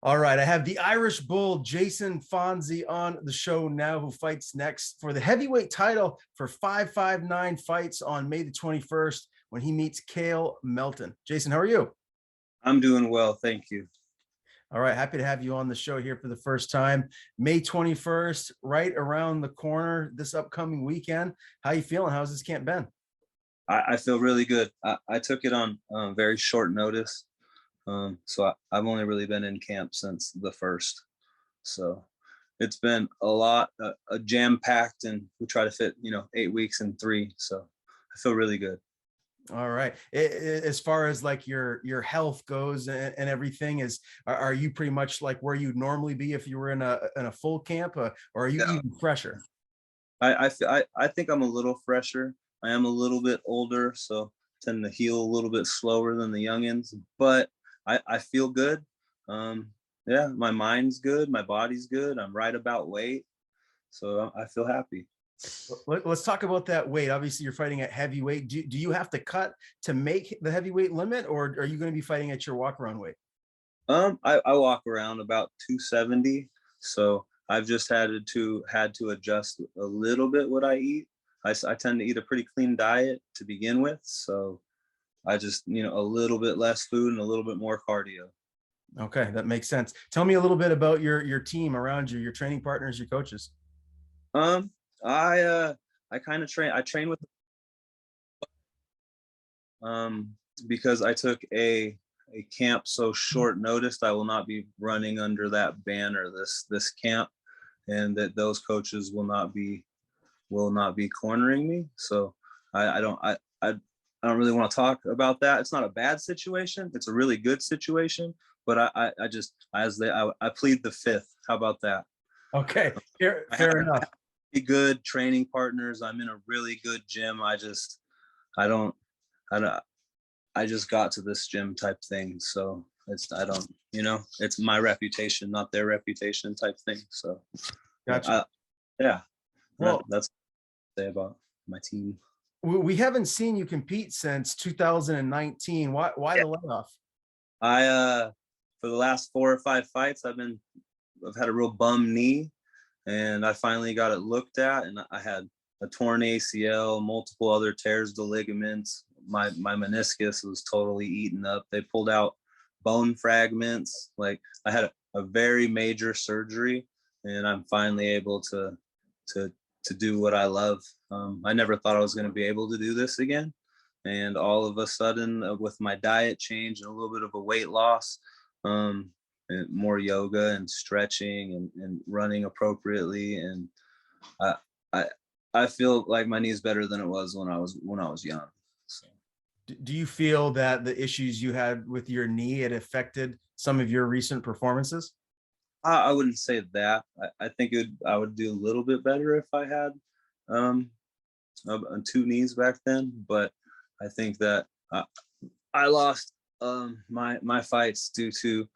All right, I have the Irish Bull, Jason Fonzi, on the show now, who fights next for the heavyweight title for 559 fights on May the 21st when he meets Kail Melton. Jason, how are you? I'm doing well, thank you. All right, happy to have you on the show here for the first time. May 21st, right around the corner this upcoming weekend. How you feeling? How's this camp been? I feel really good. I took it on very short notice, I've only really been in camp since the first. So it's been a lot, jam packed, and we try to fit 8 weeks in three. So I feel really good. All right. As far as like your health goes and everything, are you pretty much like where you'd normally be if you were in a full camp, or are you Yeah, even fresher? I think I'm a little fresher. I am a little bit older, so tend to heal a little bit slower than the youngins, but I feel good. Yeah, my mind's good, my body's good. I'm right about weight, so I feel happy. Let's talk about that weight. Obviously, you're fighting at heavyweight. Do you have to cut to make the heavyweight limit, or are you going to be fighting at your walk around weight? I walk around about 270, so I've just had to adjust a little bit what I eat. I tend to eat a pretty clean diet to begin with, so I just a little bit less food and a little bit more cardio. Okay, that makes sense. Tell me a little bit about your team around you, your training partners, your coaches. Um, I kind of train. I train with um because I took a camp so short noticed. I will not be running under that banner this camp, and that those coaches will not be cornering me. So I don't really want to talk about that. It's not a bad situation. It's a really good situation. But I just I plead the fifth. How about that? Okay, fair, I fair have enough. really good training partners. I'm in a really good gym. I don't I don't I just got to this gym type thing. So it's I don't it's my reputation, not their reputation type thing. So but Gotcha. yeah, Well, that's what I say about my team. we haven't seen you compete since 2019. Why the layoff? I for the last 4 or 5 fights, I've had a real bum knee, and I finally got it looked at, and I had a torn ACL, multiple other tears the ligaments. My meniscus was totally eaten up. They pulled out bone fragments. Like I had a very major surgery, and I'm finally able to to do what I love. I never thought I was going to be able to do this again, and all of a sudden, with my diet change and a little bit of a weight loss, um, and more yoga and stretching and running appropriately, and I, I I feel like my knee is better than it was when I was young. So Do you feel that the issues you had with your knee had affected some of your recent performances? I wouldn't say that. I think I would do a little bit better if I had um, two knees back then, but I think that I lost my fights due to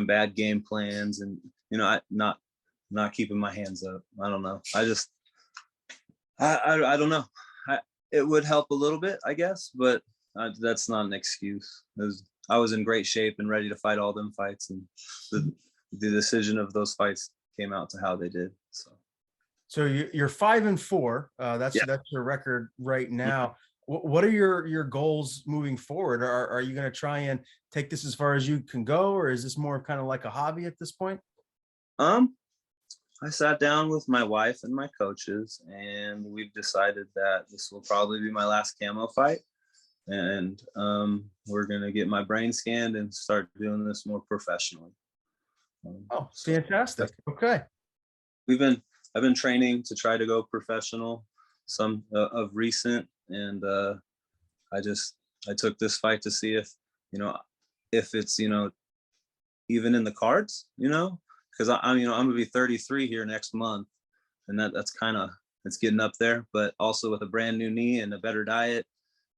bad game plans, and I not keeping my hands up. I don't know. I don't know. It would help a little bit, I guess, but that's not an excuse. I was in great shape and ready to fight all them fights, and the decision of those fights came out to how they did. So So you're 5-4. That's yeah. that's your record right now. What are your goals moving forward? Are you going to try and take this as far as you can go, or is this more kind of like a hobby at this point? Um, I sat down with my wife and my coaches, and we've decided that this will probably be my last camo fight. And we're gonna get my brain scanned and start doing this more professionally. Oh, So fantastic. Okay. we've been I've been training to try to go professional, some of recent, and I took this fight to see you know if it's even in the cards, because I'm gonna be 33 here next month, and that's kind of it's getting up there. But also with a brand new knee and a better diet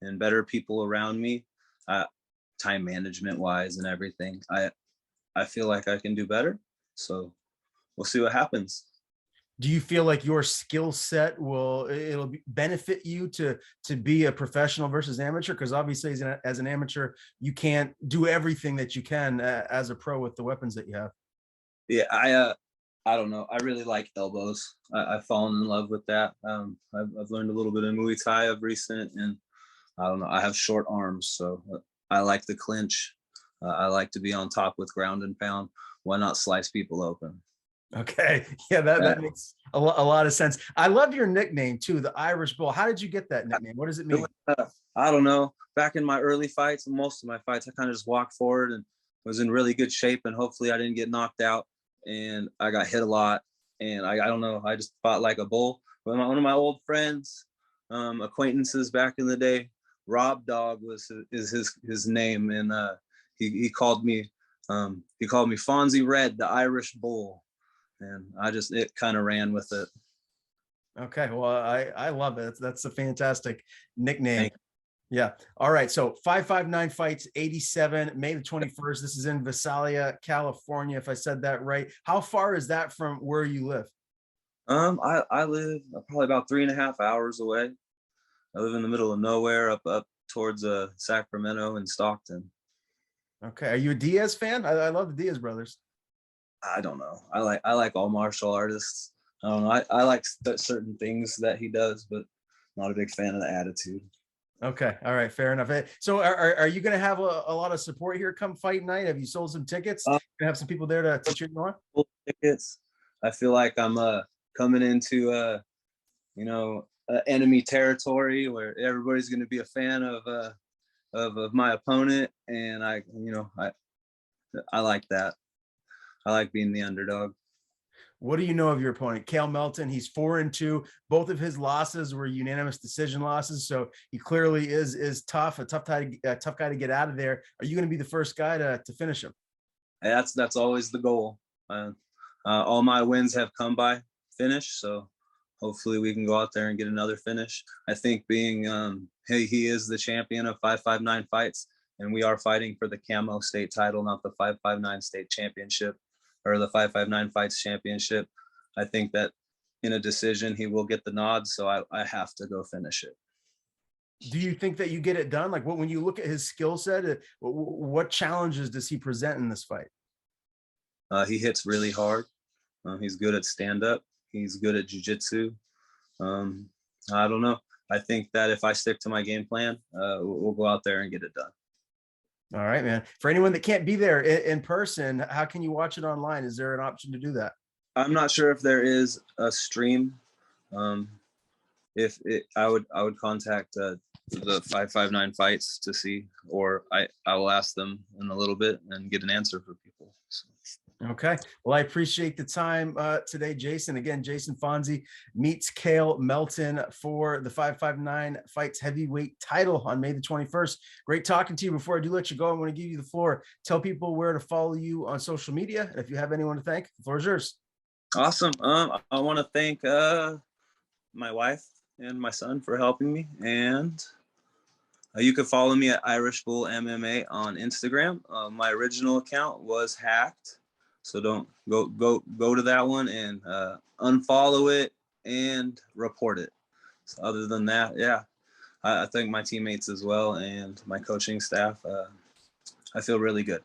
and better people around me, uh, time management wise and everything, I feel like I can do better. So we'll see what happens. Do you feel like your skill set it'll benefit you to be a professional versus amateur? Because obviously, as an amateur, you can't do everything that you can as a pro with the weapons that you have. Yeah, I don't know. I really like elbows. I've fallen in love with that. I've learned a little bit of Muay Thai of recent, and I don't know. I have short arms, so I like the clinch. I like to be on top with ground and pound. Why not slice people open? Okay. Yeah, that, Yeah. that makes a lot of sense. I love your nickname too, the Irish Bull. How did you get that nickname? What does it mean? I don't know. Back in my early fights, most of my fights, I kind of just walked forward and was in really good shape, and hopefully I didn't get knocked out. And I got hit a lot, and I don't know. I just fought like a bull. But one of my old friends, acquaintances back in the day, Rob Dog is his name, and he called me Fonzie Red, the Irish Bull, and it kind of ran with it. Okay. Well, I love it. That's a fantastic nickname. Thank Yeah. All right. So 559 fights, 87, May the 21st. This is in Visalia, California, if I said that right. How far is that from where you live? I live probably about 3.5 hours away. I live in the middle of nowhere, up towards Sacramento and Stockton. Okay. Are you a Diaz fan? I love the Diaz brothers. I don't know. I like all martial artists. I don't know. I like certain things that he does, but not a big fan of the attitude. Okay. All right. Fair enough. So are you going to have a lot of support here come fight night? Have you sold some tickets? Gonna have some people there to cheer you on? Tickets. I feel like I'm coming into enemy territory where everybody's going to be a fan of my opponent, and I like that. I like being the underdog. What do you know of your opponent, Kail Melton? He's 4-2. Both of his losses were unanimous decision losses, so he clearly is tough, a tough guy to get out of there. Are you going to be the first guy to finish him? That's always the goal. All my wins have come by finish, so hopefully we can go out there and get another finish. I think being he is the champion of 559 fights, and we are fighting for the Camo state title, not the 559 state championship or the 559 fights championship. I think that in a decision he will get the nod, so I have to go finish it. Do you think that you get it done? Like, when you look at his skill set, what challenges does he present in this fight? He hits really hard. He's good at stand-up. He's good at jiu-jitsu. I don't know. I think that if I stick to my game plan, we'll go out there and get it done. All right, man. For anyone that can't be there in person, how can you watch it online? Is there an option to do that? I'm not sure if there is a stream. I would contact the 559 fights to see, or I will ask them in a little bit and get an answer for people. So. Okay. Well, I appreciate the time today, Jason. Again, Jason Fonzi meets Kail Melton for the 559 fights heavyweight title on May the 21st. Great talking to you. Before I do let you go, I want to give you the floor. Tell people where to follow you on social media. And if you have anyone to thank, the floor is yours. Awesome. I want to thank my wife and my son for helping me. And you can follow me at Irish Bull MMA on Instagram. My original account was hacked. So don't go to that one and unfollow it and report it. So other than that, yeah, I thank my teammates as well and my coaching staff. I feel really good.